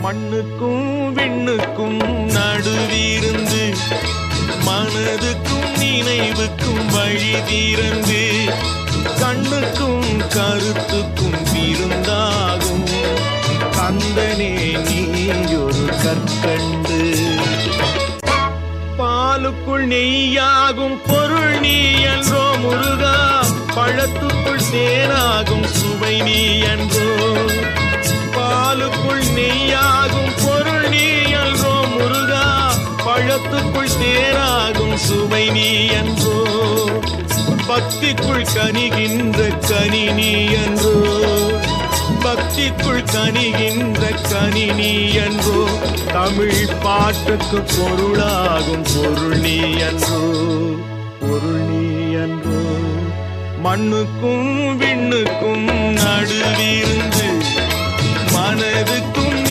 மண்ணுக்கும் விண்ணுக்கும் நடுவிருந்து மனதுக்கும் நினைவுக்கும் வழி திறந்து கண்ணுக்கும் கருத்துக்கும் விருந்தாகும் கந்தனே நீயொரு கற்கண்டு. பாலுக்குள் நெய்யாகும் பொருள் நீ என்றோ முருகா, பழத்துக்குள் தேனாகும் சுவை நீ என்றோ. பாலுக்குள் நெய்யாகும் பொருள் நீ என்றோ முருகா, பழத்துக்குள் தேனாகும் சுவை நீ என்றோ. பக்திக்குள் கனிகின்ற கனி நீ என்றோ, பக்திக்குள் கனிகின்ற கனி நீ என்றோ. தமிழ் பாட்டுக்கு பொருளாகும் பொருள் நீ என்றோ, பொருள் நீ என்றோ. மண்ணுக்கும் விண்ணுக்கும் நடுவிருந்து மனதுக்கும்